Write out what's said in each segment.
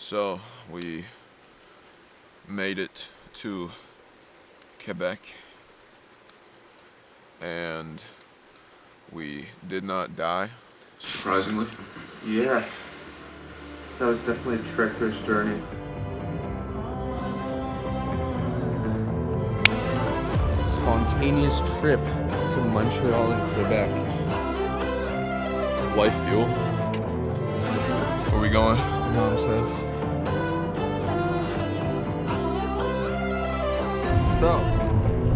So we made it to Quebec and we did not die, surprisingly. Yeah, that was definitely a treacherous journey. Spontaneous trip to Montreal and Quebec. Life fuel. Where we going? Mom says. So,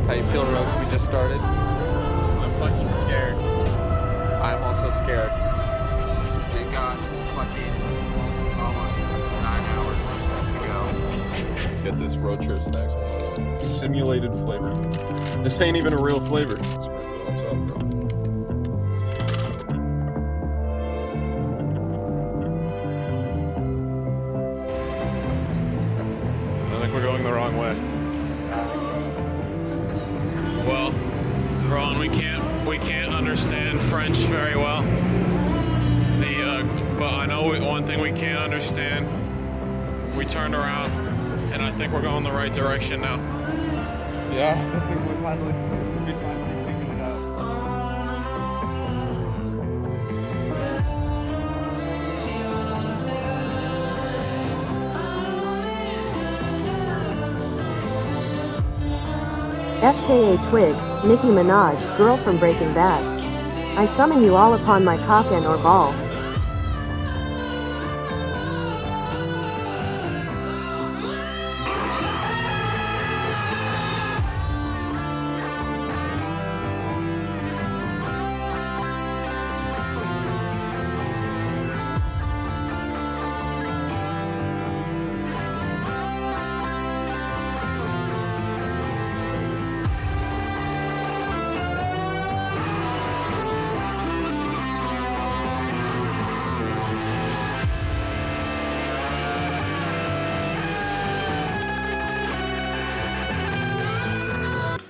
how you feeling, Rogue? We just started. I'm fucking scared. I'm also scared. We got fucking almost 9 hours left to go. Get this road trip snacks 101. Simulated flavor. This ain't even a real flavor. Sprinkle it on top, bro. I think we're going the wrong way. Well, Ron, we can't understand French very well. But I know one thing we can't understand. We turned around, and I think we're going the right direction now. Yeah, I think we finally figured it out. FKA Twig, Nicki Minaj, girl from Breaking Bad. I summon you all upon my cock and or balls.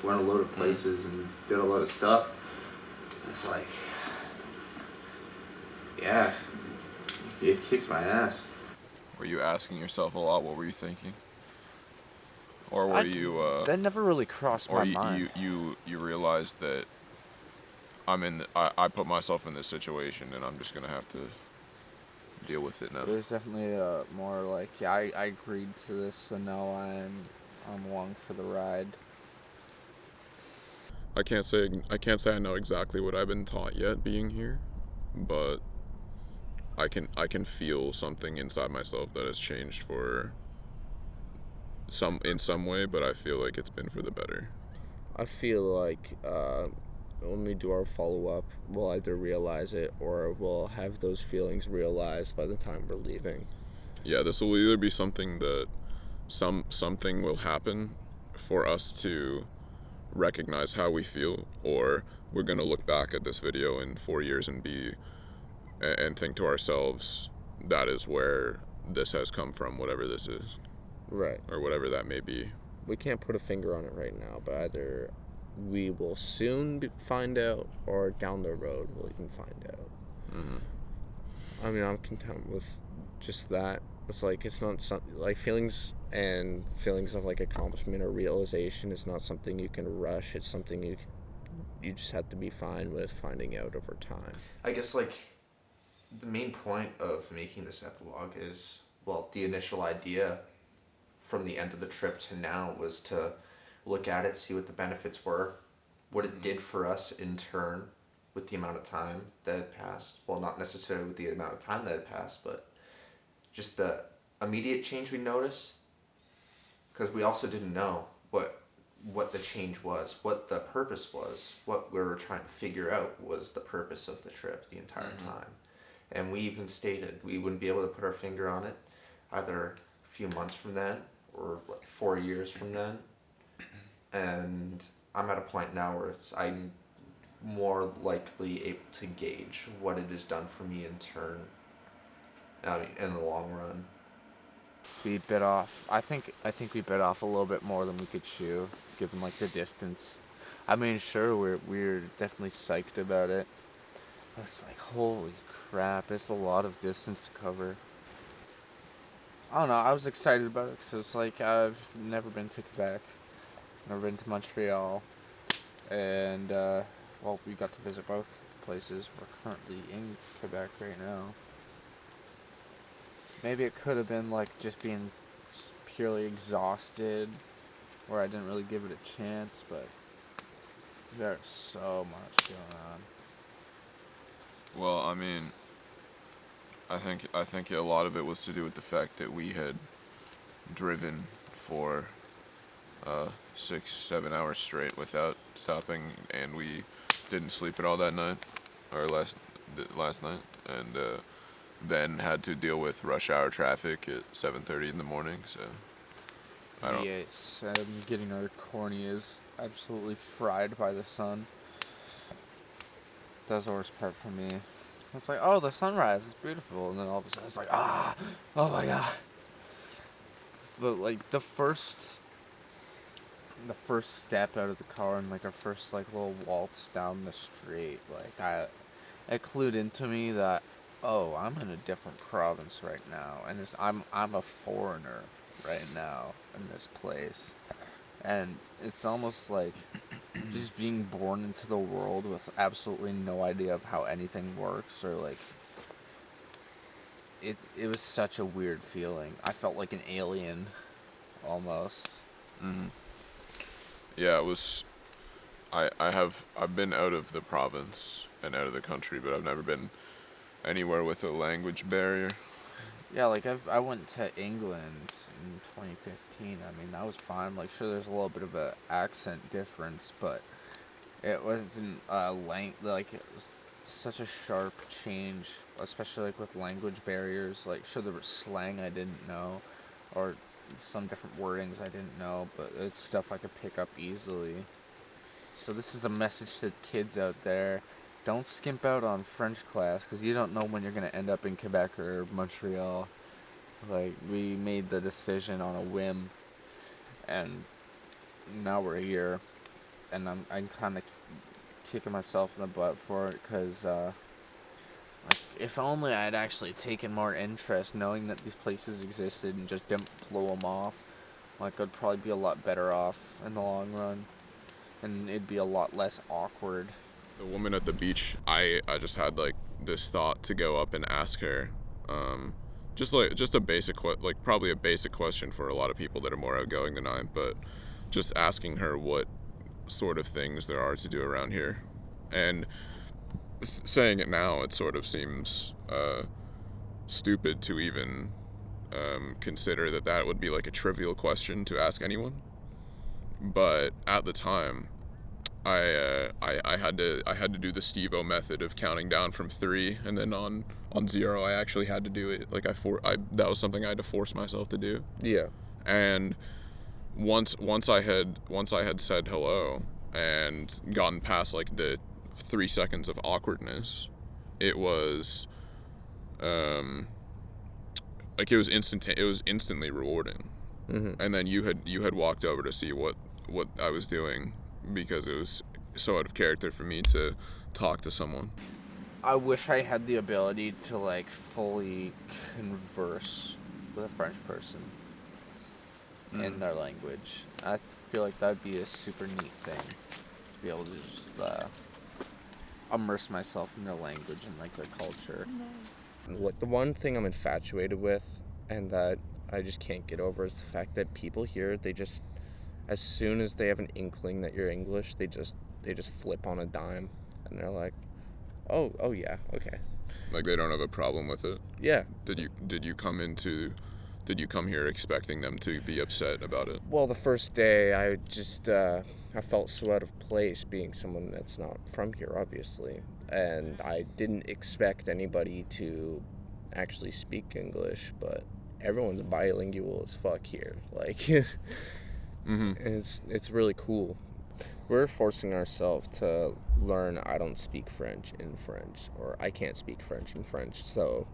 Went a load of places and did a lot of stuff. It's like, yeah, it kicks my ass. Were you asking yourself a lot? What were you thinking? Or were you That never really crossed my mind. you realized that I put myself in this situation and I'm just gonna have to deal with it now. There's definitely more like, yeah, I agreed to this, so now I'm along for the ride. I can't say I know exactly what I've been taught yet being here, but I can feel something inside myself that has changed in some way, but I feel like it's been for the better. I feel like when we do our follow-up, we'll either realize it or we'll have those feelings realized by the time we're leaving. Yeah, this will either be something that something will happen for us to recognize how we feel, or we're gonna look back at this video in 4 years and think to ourselves, that is where this has come from, whatever this is. Right. Or whatever that may be. We can't put a finger on it right now, but either we will soon find out, or down the road we'll even find out. Mm-hmm. I mean, I'm content with just that. It's like, it's not something like feelings of like accomplishment or realization is not something you can rush. It's something you just have to be fine with finding out over time. I guess like the main point of making this epilogue is, well, the initial idea from the end of the trip to now was to look at it, see what the benefits were, what it did for us in turn with the amount of time that had passed. Well, not necessarily with the amount of time that had passed, but just the immediate change we noticed, because we also didn't know what the change was, what the purpose was. What we were trying to figure out was the purpose of the trip the entire time. And we even stated we wouldn't be able to put our finger on it either a few months from then or 4 years from then. And I'm at a point now where I'm more likely able to gauge what it has done for me in turn, in the long run. We bit off. I think we bit off a little bit more than we could chew, given like the distance. I mean, sure, we're definitely psyched about it. It's like, holy crap, it's a lot of distance to cover. I don't know. I was excited about it because it's like I've never been to Quebec, never been to Montreal, and well, we got to visit both places. We're currently in Quebec right now. Maybe it could have been like just being purely exhausted, where I didn't really give it a chance, but there's so much going on. Well, I mean, I think a lot of it was to do with the fact that we had driven for 6-7 hours straight without stopping, and we didn't sleep at all that night, or last night, and then had to deal with rush hour traffic at 7:30 in the morning. So I don't. Yes, I'm getting our corneas absolutely fried by the sun. That's the worst part for me. It's like, oh, the sunrise is beautiful, and then all of a sudden it's like, oh my god. But like the first step out of the car and like our first like little waltz down the street, like it clued into me that, oh, I'm in a different province right now, and I'm a foreigner right now in this place, and it's almost like just being born into the world with absolutely no idea of how anything works, or like it was such a weird feeling. I felt like an alien almost. Mm-hmm. Yeah, it was. I've been out of the province and out of the country, but I've never been anywhere with a language barrier. Yeah, like I went to England in 2015. I mean, that was fine. Like, sure, there's a little bit of a accent difference, but it wasn't like it was such a sharp change, especially like with language barriers. Like, sure, there was slang I didn't know, or some different wordings I didn't know, but it's stuff I could pick up easily. So this is a message to kids out there. Don't skimp out on French class, because you don't know when you're going to end up in Quebec or Montreal. Like, we made the decision on a whim, and now we're here, and I'm kind of kicking myself in the butt for it, because like, if only I'd actually taken more interest knowing that these places existed and just didn't blow them off, like, I'd probably be a lot better off in the long run, and it'd be a lot less awkward. The woman at the beach, I just had like this thought to go up and ask her, just a basic probably a basic question for a lot of people that are more outgoing than I, but just asking her what sort of things there are to do around here, and saying it now, it sort of seems stupid to even consider that would be like a trivial question to ask anyone, but at the time, I had to do the Steve-O method of counting down from 3, and then on 0 I actually had to do it. Like that was something I had to force myself to do. Yeah. And once I had said hello and gotten past like the 3 seconds of awkwardness, it was like it was instantly rewarding. Mm-hmm. And then you had walked over to see what I was doing, because it was so out of character for me to talk to someone. I wish I had the ability to like fully converse with a French person in their language. I feel like that'd be a super neat thing, to be able to just immerse myself in their language and like their culture. What the one thing I'm infatuated with, and that I just can't get over, is the fact that people here, they just, as soon as they have an inkling that you're English, they just flip on a dime, and they're like, oh yeah, okay. Like they don't have a problem with it. Yeah. Did you come here expecting them to be upset about it? Well, the first day I just I felt so out of place, being someone that's not from here, obviously, and I didn't expect anybody to actually speak English, but everyone's bilingual as fuck here, like. Mm-hmm. And it's really cool. We're forcing ourselves to learn I don't speak French in French, or I can't speak French in French, so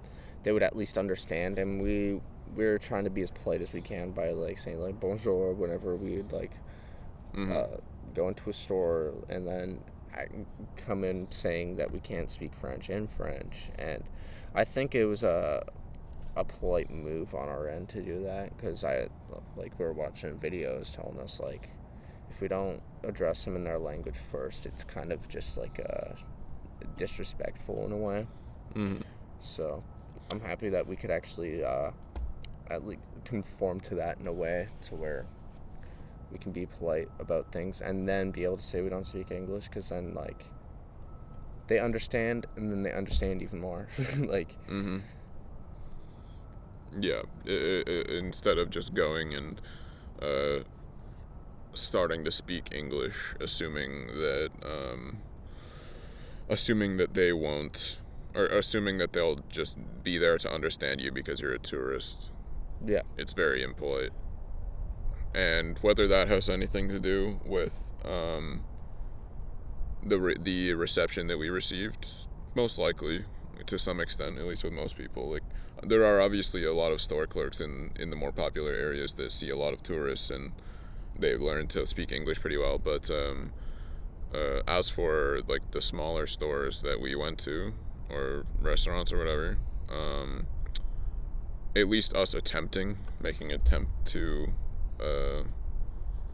they would at least understand. And we're trying to be as polite as we can by like saying like bonjour whenever we'd like go into a store, and then come in saying that we can't speak French in French. And I think it was a polite move on our end to do that, because we were watching videos telling us, like, if we don't address them in their language first, it's kind of just like disrespectful in a way. Mm-hmm. So I'm happy that we could actually at least conform to that in a way to where we can be polite about things and then be able to say we don't speak English, because then, like, they understand, and then they understand even more. Like, Mm-hmm. Yeah, instead of just going and starting to speak English, assuming that they won't, or assuming that they'll just be there to understand you because you're a tourist. yeah. It's very impolite. And whether that has anything to do with the reception that we received, most likely, to some extent, at least with most people. Like, there are obviously a lot of store clerks in the more popular areas that see a lot of tourists, and they've learned to speak English pretty well. But as for, like, the smaller stores that we went to, or restaurants or whatever, at least us making an attempt to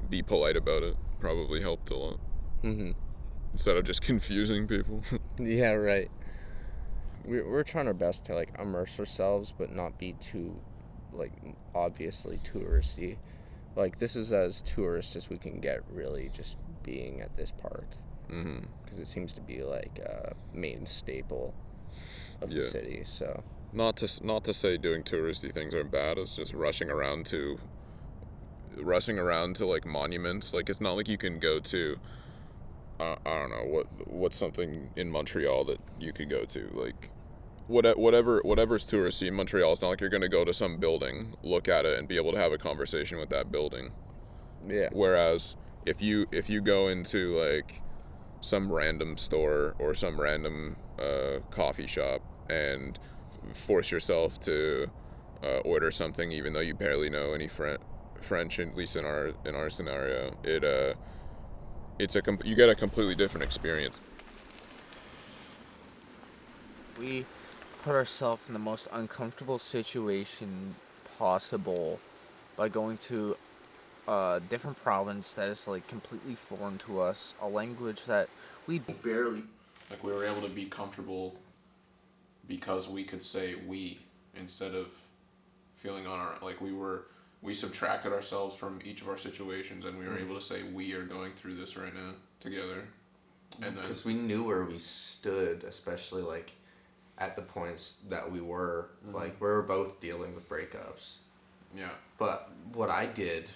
be polite about it probably helped a lot. Mm-hmm. Instead of just confusing people. Yeah, right. We're trying our best to, like, immerse ourselves, but not be too, like, obviously touristy. Like, this is as tourist as we can get, really, just being at this park. Mm-hmm. Because it seems to be, like, a main staple of the Yeah. city, so. Not to say doing touristy things are bad. It's just rushing around to like monuments. Like, it's not like you can go to I don't know what's something in Montreal that you could go to, like whatever's touristy in Montreal. It's not like you're gonna go to some building, look at it, and be able to have a conversation with that building. Yeah. Whereas if you go into, like, some random store or some random coffee shop and force yourself to order something, even though you barely know any French, at least in our scenario, you get a completely different experience. We put ourselves in the most uncomfortable situation possible by going to a different province that is, like, completely foreign to us, a language that we Barely. Like, we were able to be comfortable because we could say we instead of feeling on our, like, we subtracted ourselves from each of our situations, and we were able to say we are going through this right now together. And then because we knew where we stood, especially, like, at the points that we were like, we were both dealing with breakups. yeah, But what I did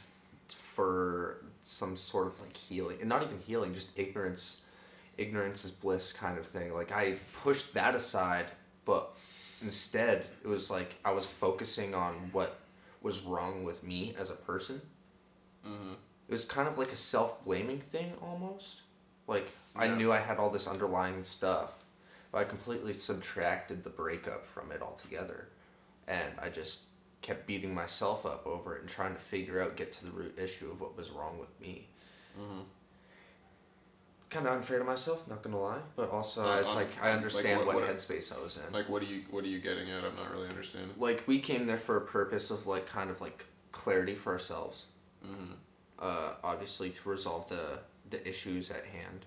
for some sort of, like, healing, and not even healing, just ignorance is bliss kind of thing. Like, I pushed that aside, but instead it was like I was focusing on what was wrong with me as a person. It was kind of like a self-blaming thing almost. Like, I knew I had all this underlying stuff, but I completely subtracted the breakup from it altogether. And I just kept beating myself up over it and trying to get to the root issue of what was wrong with me. Kind of unfair to myself, not gonna lie, but also it's like I understand like what headspace I was in. like, what are you getting at? I'm not really understanding. Like, we came there for a purpose of, like, kind of like clarity for ourselves. Obviously to resolve the issues at hand.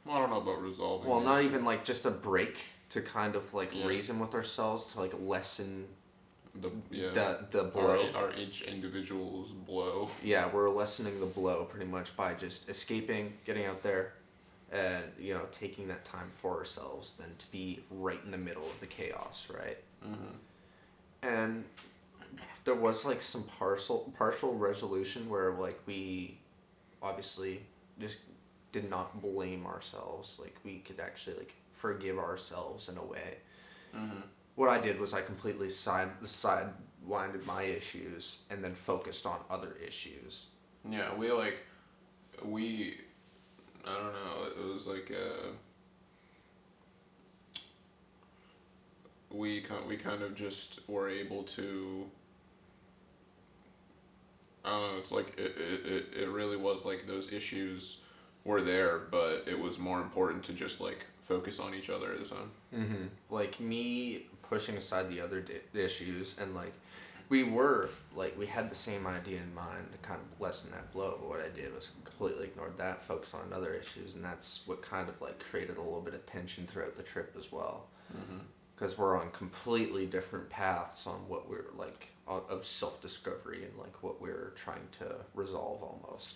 Well, I don't know about resolving. Well, not even, like, just a break to kind of, like, reason with ourselves, to, like, lessen the blow. Our each individual's blow. Yeah, we're lessening the blow pretty much by just escaping, getting out there, and, you know, taking that time for ourselves than to be right in the middle of the chaos, right? And there was, like, some partial resolution where, like, we obviously just did not blame ourselves. Like, we could actually, like, forgive ourselves in a way. What I did was I completely sidelined my issues and then focused on other issues. Yeah, I don't know, it was like we kind of just were able to, I don't know, it's like it really was like those issues were there, but it was more important to just, like, focus on each other at the time. Mm-hmm. Like me pushing aside the other issues, and like we had the same idea in mind to kind of lessen that blow, but what I did was completely ignored that, focus on other issues, and that's what kind of like created a little bit of tension throughout the trip as well. Because we're on completely different paths on what we're like of self-discovery and like what we're trying to resolve almost.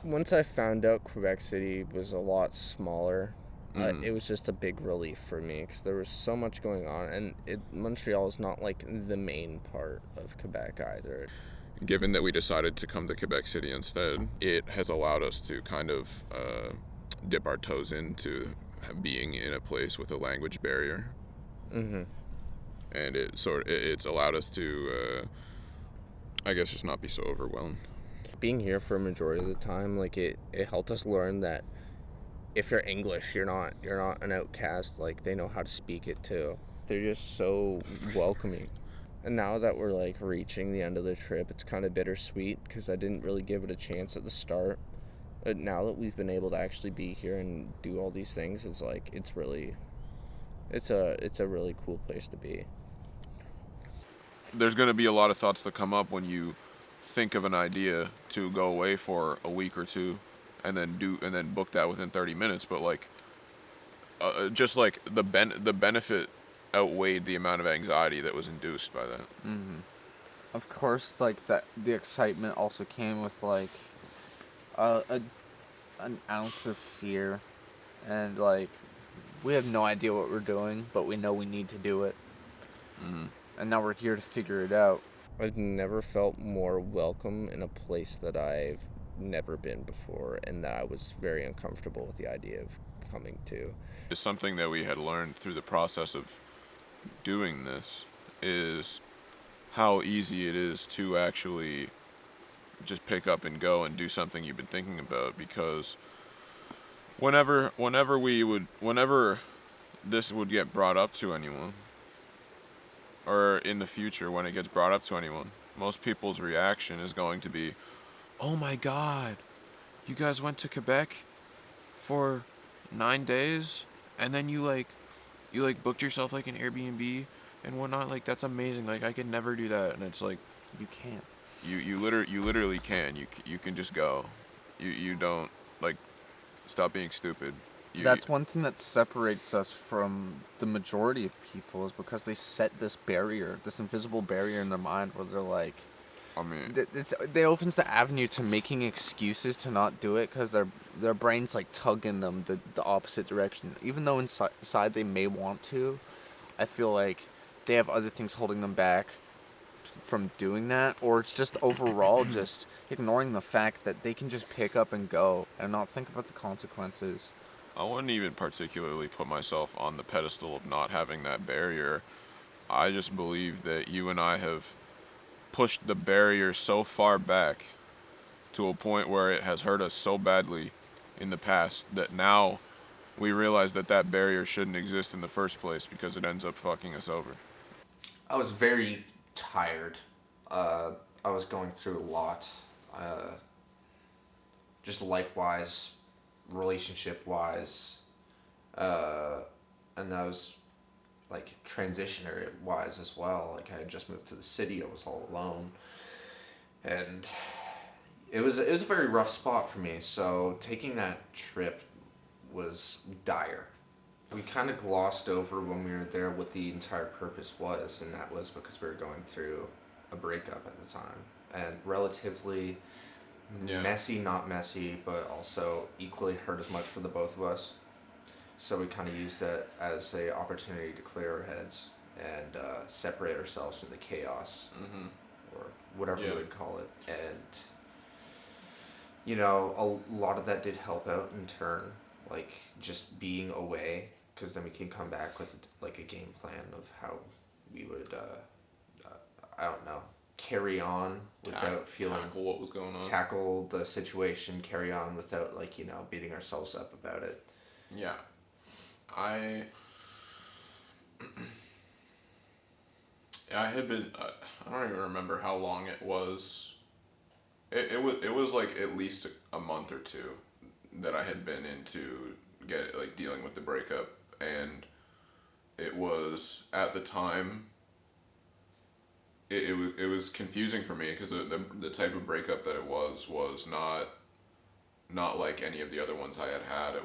Once I found out Quebec City was a lot smaller, it was just a big relief for me because there was so much going on, and Montreal is not like the main part of Quebec either. Given that we decided to come to Quebec City instead, it has allowed us to kind of dip our toes into being in a place with a language barrier. And it's allowed us to, I guess, just not be so overwhelmed. Being here for a majority of the time, like it helped us learn that if you're English, you're not an outcast. Like, they know how to speak it too. They're just so welcoming. And now that we're like reaching the end of the trip, it's kind of bittersweet because I didn't really give it a chance at the start. But now that we've been able to actually be here and do all these things, it's like it's a really cool place to be. There's going to be a lot of thoughts that come up when you think of an idea to go away for a week or two and then book that within 30 minutes, but like just like the benefit outweighed the amount of anxiety that was induced by that. Of course, like the excitement also came with like an ounce of fear, and like we have no idea what we're doing, but we know we need to do it. And now we're here to figure it out. I've never felt more welcome in a place that I've never been before, and that I was very uncomfortable with the idea of coming to. It's something that we had learned through the process of doing this is how easy it is to actually just pick up and go and do something you've been thinking about, because whenever this would get brought up to anyone, or in the future when it gets brought up to anyone, most people's reaction is going to be, "Oh my God, you guys went to Quebec for 9 days, and then you booked yourself like an Airbnb and whatnot. Like, that's amazing. Like, I could never do that." And it's like, You can't. you literally can. You can just go. You don't, like, stop being stupid. That's one thing that separates us from the majority of people, is because they set this barrier, this invisible barrier in their mind where they're like, I mean, it opens the avenue to making excuses to not do it because their brain's like tugging them the opposite direction. Even though inside they may want to, I feel like they have other things holding them back from doing that, or it's just overall just ignoring the fact that they can just pick up and go and not think about the consequences. I wouldn't even particularly put myself on the pedestal of not having that barrier. I just believe that you and I have pushed the barrier so far back to a point where it has hurt us so badly in the past that now we realize that barrier shouldn't exist in the first place because it ends up fucking us over. I was very tired. I was going through a lot, just life-wise, relationship-wise, and I was like transitionary-wise as well. Like, I had just moved to the city. I was all alone, and it was a very rough spot for me. So taking that trip was dire. We kind of glossed over when we were there what the entire purpose was, and that was because we were going through a breakup at the time, and relatively messy, not messy, but also equally hurt as much for the both of us. So we kind of used that as a opportunity to clear our heads and separate ourselves from the chaos, or whatever we would call it. And you know, a lot of that did help out in turn, like just being away, because then we can come back with like a game plan of how we would I don't know, carry on without feeling, tackle what was going on, tackle the situation, carry on without, like, you know, beating ourselves up about it. Yeah. I had been, I don't even remember how long it was. It was like at least a month or two that I had been into dealing with the breakup, and it was at the time. It was confusing for me because the type of breakup that it was not like any of the other ones I had had.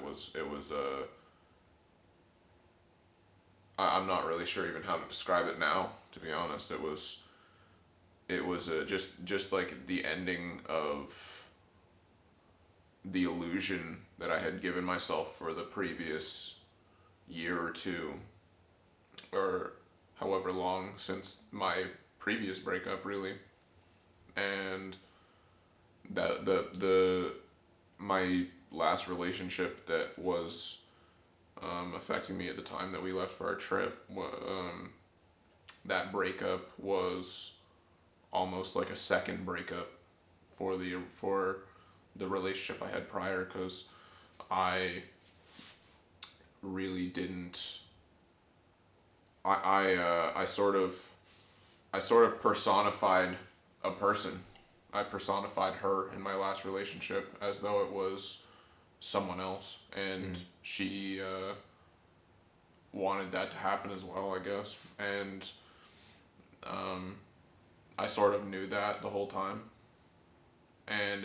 I'm not really sure even how to describe it now, to be honest. It was just like the ending of the illusion that I had given myself for the previous year or two, or however long since my previous breakup, really. And that the my last relationship that was affecting me at the time that we left for our trip, that breakup was almost like a second breakup for the relationship I had prior, because I really didn't. I sort of personified a person. I personified her in my last relationship as though it was someone else, and she wanted that to happen as well, I guess. And I sort of knew that the whole time, and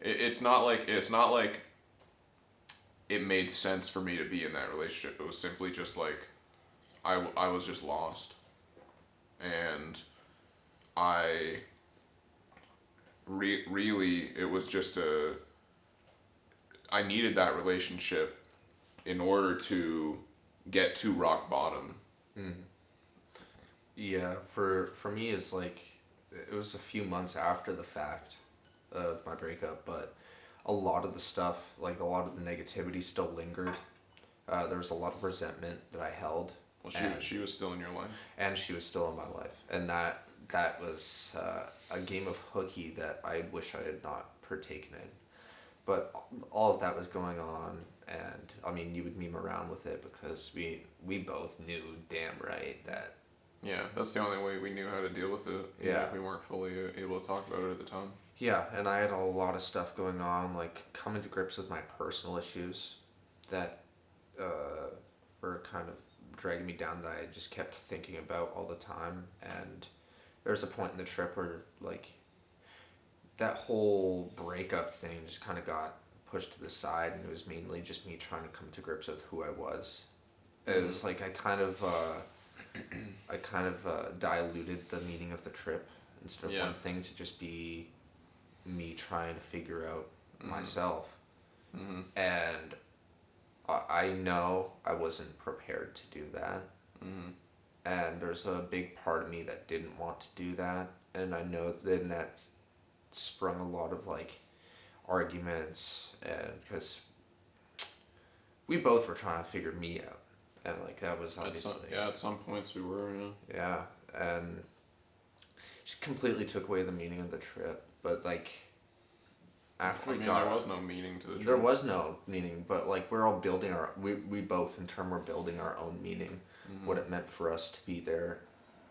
it's not like it made sense for me to be in that relationship. It was simply just like I was just lost, and I really, it was just I needed that relationship in order to get to rock bottom. Yeah, for me, it's like it was a few months after the fact of my breakup, but a lot of the stuff, like a lot of the negativity, still lingered. There was a lot of resentment that I held. Well, she was still in your life, and she was still in my life, and that was a game of hooky that I wish I had not partaken in. But all of that was going on, and I mean, you would meme around with it because we both knew damn right that. Yeah, that's the only way we knew how to deal with it. Yeah. If we weren't fully able to talk about it at the time. Yeah, and I had a lot of stuff going on, like coming to grips with my personal issues that were kind of dragging me down, that I just kept thinking about all the time. And there was a point in the trip where, like, that whole breakup thing just kind of got pushed to the side, and it was mainly just me trying to come to grips with who I was. It was like I kind of diluted the meaning of the trip, instead of one thing to just be me trying to figure out myself. And I know I wasn't prepared to do that. And there's a big part of me that didn't want to do that, and I know that sprung a lot of like arguments, and because we both were trying to figure me out, and like that was obviously at some points we were, and just completely took away the meaning of the trip. But like after there was no meaning to the trip. There was no meaning, but like we're all building we both in turn were building our own meaning, what it meant for us to be there.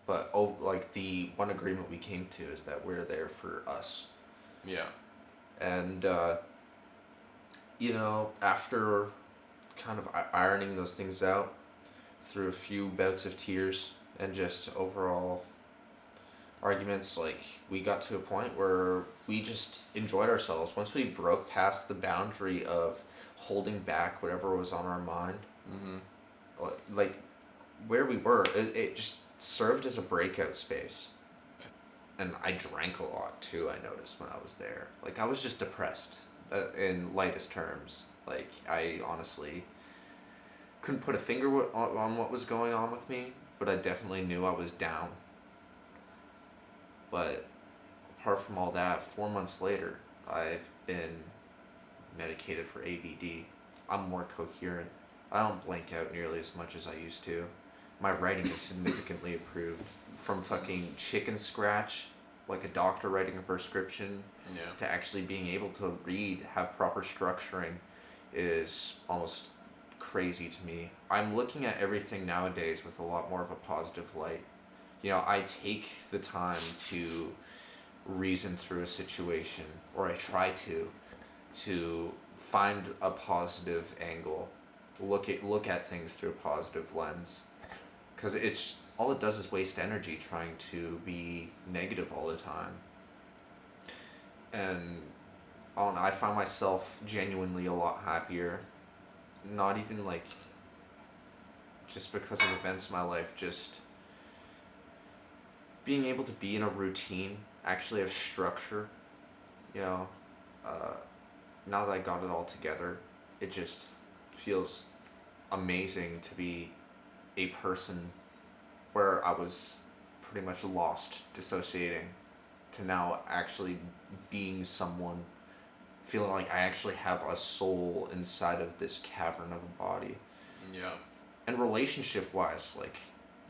But like the one agreement we came to is that we're there for us. Yeah. And after kind of ironing those things out through a few bouts of tears and just overall arguments, like we got to a point where we just enjoyed ourselves. Once we broke past the boundary of holding back whatever was on our mind, like where we were, it just served as a breakout space. And I drank a lot too, I noticed when I was there. Like I was just depressed, in lightest terms. Like I honestly couldn't put a finger on what was going on with me, but I definitely knew I was down. But apart from all that, 4 months later, I've been medicated for ADD. I'm more coherent. I don't blank out nearly as much as I used to. My writing is significantly improved. From fucking chicken scratch, like a doctor writing a prescription, to actually being able to read, have proper structuring, is almost crazy to me. I'm looking at everything nowadays with a lot more of a positive light. I take the time to reason through a situation, or I try to. to find a positive angle, look at things through a positive lens, because it's all it does is waste energy trying to be negative all the time. And I find myself genuinely a lot happier, not even like just because of events in my life, just being able to be in a routine, actually have structure, you know, now that I got it all together, it just feels amazing to be a person where I was pretty much lost, dissociating, to now actually being someone, feeling like I actually have a soul inside of this cavern of a body. Yeah. And relationship wise, like,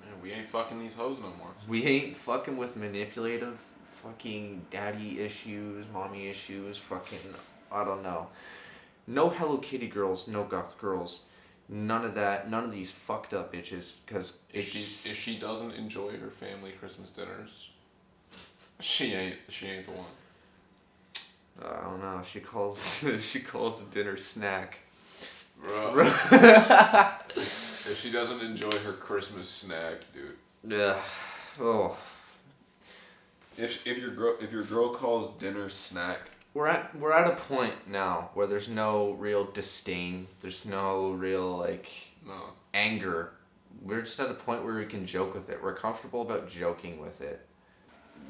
Yeah, we ain't fucking these hoes no more. we ain't fucking with manipulative fucking daddy issues, mommy issues, fucking, I don't know. No Hello Kitty girls, no goth girls, none of that, none of these fucked up bitches, because If she doesn't enjoy her family Christmas dinners, she ain't the one. I don't know, she calls the dinner snack. Bro. If she doesn't enjoy her Christmas snack, dude. Yeah. Oh. If your girl calls dinner snack, We're at a point now where there's no real disdain, there's no real like no. anger. We're just at a point where we can joke with it. We're comfortable about joking with it.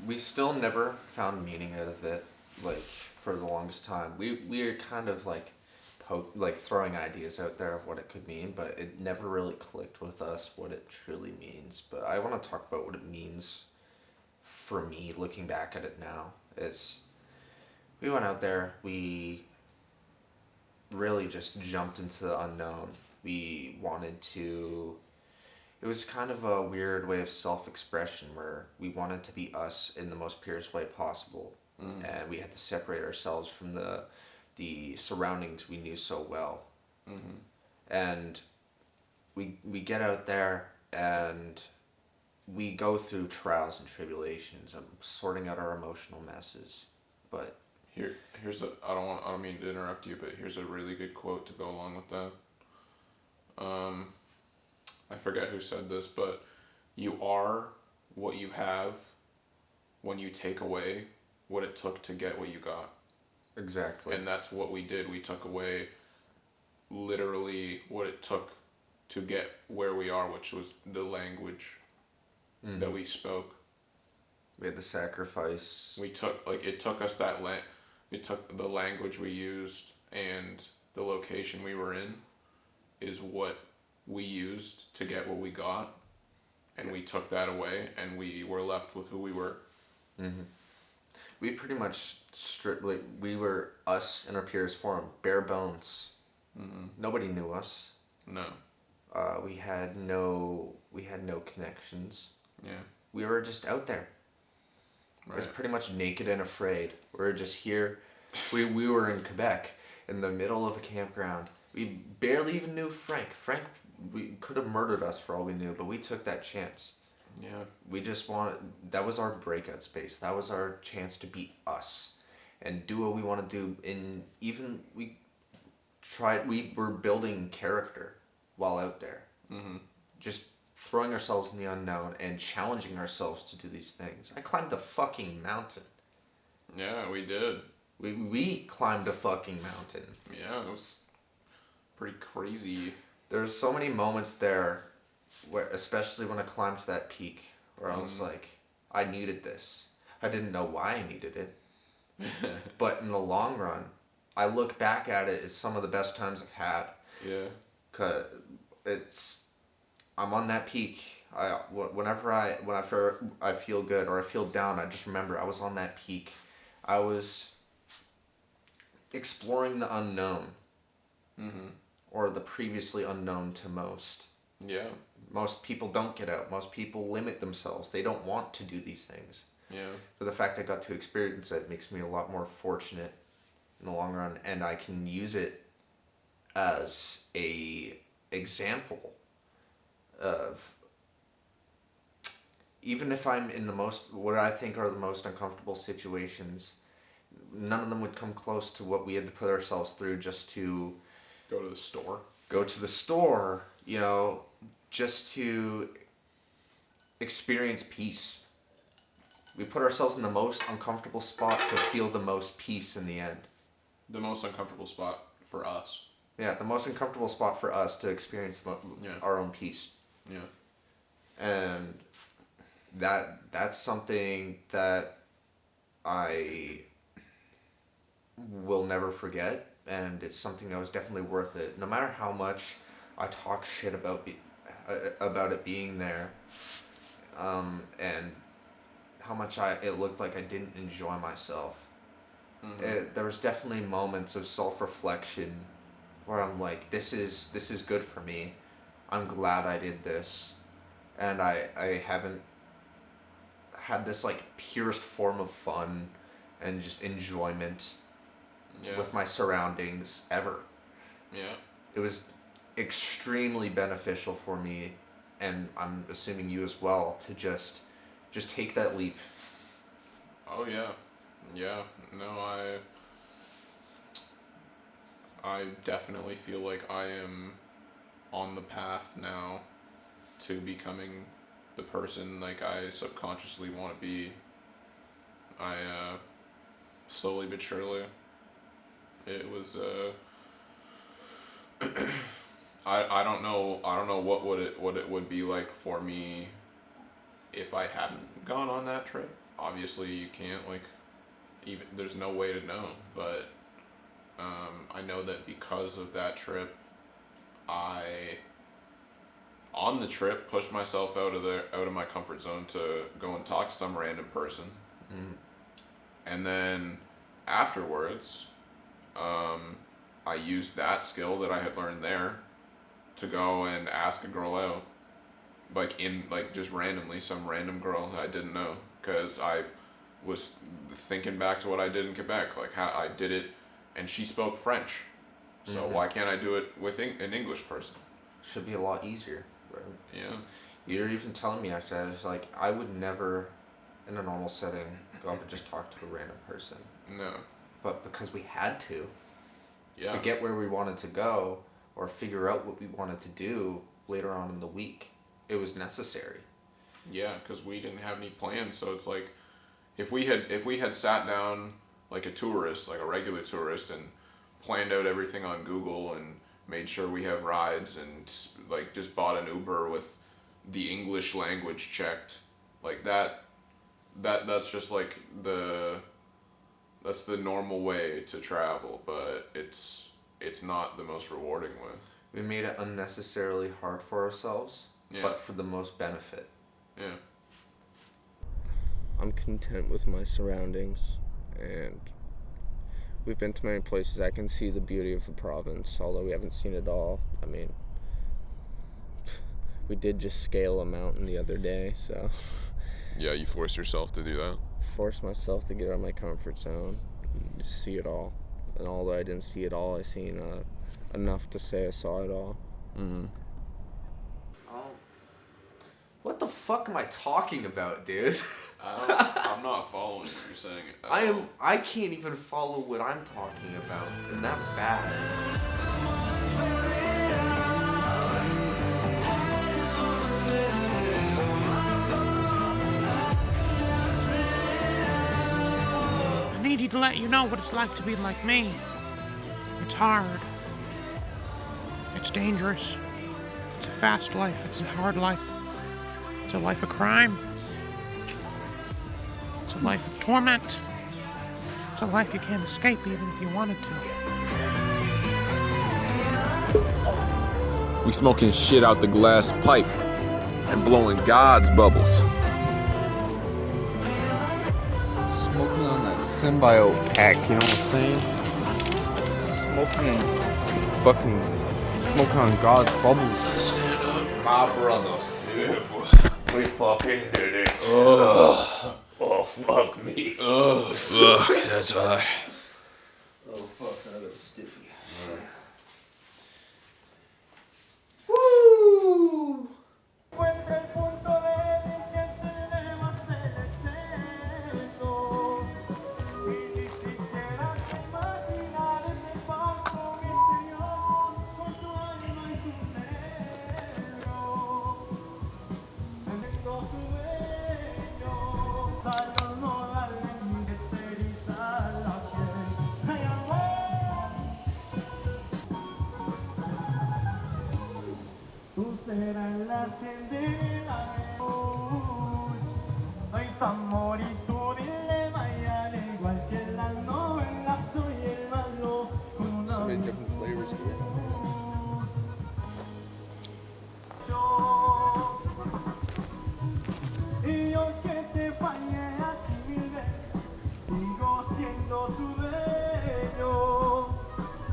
We still never found meaning out of it, like, for the longest time. We're kind of like throwing ideas out there of what it could mean, but it never really clicked with us what it truly means. But I want to talk about what it means for me, looking back at it now. We went out there, we really just jumped into the unknown. We wanted to... It was kind of a weird way of self-expression where we wanted to be us in the most purest way possible. And we had to separate ourselves from the surroundings we knew so well. Mm-hmm. And we get out there and we go through trials and tribulations of sorting out our emotional messes. But here's I don't mean to interrupt you, but here's a really good quote to go along with that. I forget who said this, but you are what you have when you take away what it took to get what you got. exactly. And that's what we did. We took away literally what it took to get where we are, which was the language that we spoke. We had to sacrifice. We took it took us it took the language we used and the location we were in is what we used to get what we got, and we took that away and we were left with who we were. We pretty much we were us in our purest form, bare bones. Nobody knew us. No. We had no connections. Yeah. We were just out there. It was pretty much naked and afraid. We were just here. We were in Quebec, in the middle of a campground. We barely even knew Frank. Frank, we could have murdered us for all we knew, but we took that chance. Yeah. We just that was our breakout space. That was our chance to be us and do what we want to do. We were building character while out there. Just throwing ourselves in the unknown and challenging ourselves to do these things. I climbed a fucking mountain. Yeah, we did. We climbed a fucking mountain. Yeah, it was pretty crazy. There's so many moments there, where, especially when I climbed to that peak, where I was like, I needed this. I didn't know why I needed it. But in the long run, I look back at it as some of the best times I've had. Yeah. 'Cause I'm on that peak. Whenever I feel good or I feel down, I just remember I was on that peak. I was exploring the unknown. Or the previously unknown to most. Yeah. Most people don't get out. Most people limit themselves. They don't want to do these things. Yeah. But the fact I got to experience it makes me a lot more fortunate in the long run, and I can use it as a example of, even if I'm in what I think are the most uncomfortable situations, none of them would come close to what we had to put ourselves through just to Go to the store. go to the store, you know, just to experience peace. We put ourselves in the most uncomfortable spot to feel the most peace in the end. The most uncomfortable spot for us. Yeah, the most uncomfortable spot for us to experience our own peace. Yeah. And that's something that I will never forget, and it's something that was definitely worth it. No matter how much I talk shit about it being there, and how much it looked like I didn't enjoy myself. There was definitely moments of self-reflection where I'm like, this is good for me. I'm glad I did this, and I haven't had this like purest form of fun and just enjoyment with my surroundings ever. Yeah. It was extremely beneficial for me, and I'm assuming you as well, to just take that leap. Oh yeah. Yeah. No, I definitely feel like I am on the path now to becoming the person like I subconsciously want to be. I slowly but surely. It was I don't know what it would be like for me if I hadn't gone on that trip. Obviously you can't like even there's no way to know, but I know that because of that trip I on the trip pushed myself out of my comfort zone to go and talk to some random person. And then afterwards I used that skill that I had learned there to go and ask a girl out, just randomly, some random girl that I didn't know, because I was thinking back to what I did in Quebec, like how I did it, and she spoke French, so why can't I do it with an English person? Should be a lot easier, right? Yeah. You're even telling me after that, it's like, I would never, in a normal setting, go up and just talk to a random person. No. But because we had to Yeah. get where we wanted to go, or figure out what we wanted to do later on in the week, it was necessary. Yeah, because we didn't have any plans, so it's like, if we had sat down like a tourist, like a regular tourist, and planned out everything on Google and made sure we have rides and like just bought an Uber with the English language checked, like that's just like that's the normal way to travel, but it's not the most rewarding way. We made it unnecessarily hard for ourselves, but for the most benefit. Yeah. I'm content with my surroundings, and we've been to many places. I can see the beauty of the province, although we haven't seen it all. I mean, we did just scale a mountain the other day, so... Yeah, you forced yourself to do that? Forced myself to get out of my comfort zone, and just see it all. And although I didn't see it all, I seen enough to say I saw it all. Mm-hmm. What the fuck am I talking about, dude? I'm not following what you're saying. I can't even follow what I'm talking about, and that's bad. I needed to let you know what it's like to be like me. It's hard. It's dangerous. It's a fast life. It's a hard life. It's a life of crime. It's a life of torment. It's a life you can't escape even if you wanted to. We smoking shit out the glass pipe and blowing God's bubbles. Smoking on that symbiote pack, you know what I'm saying? Smoking on God's bubbles. Stand up, my brother. Yeah, boy. We fucking did it. Oh, fuck me. oh, fuck, that's hot. Oh, fuck, another stiffy. Woo! serán las 100 de la noche. Soy tu amor y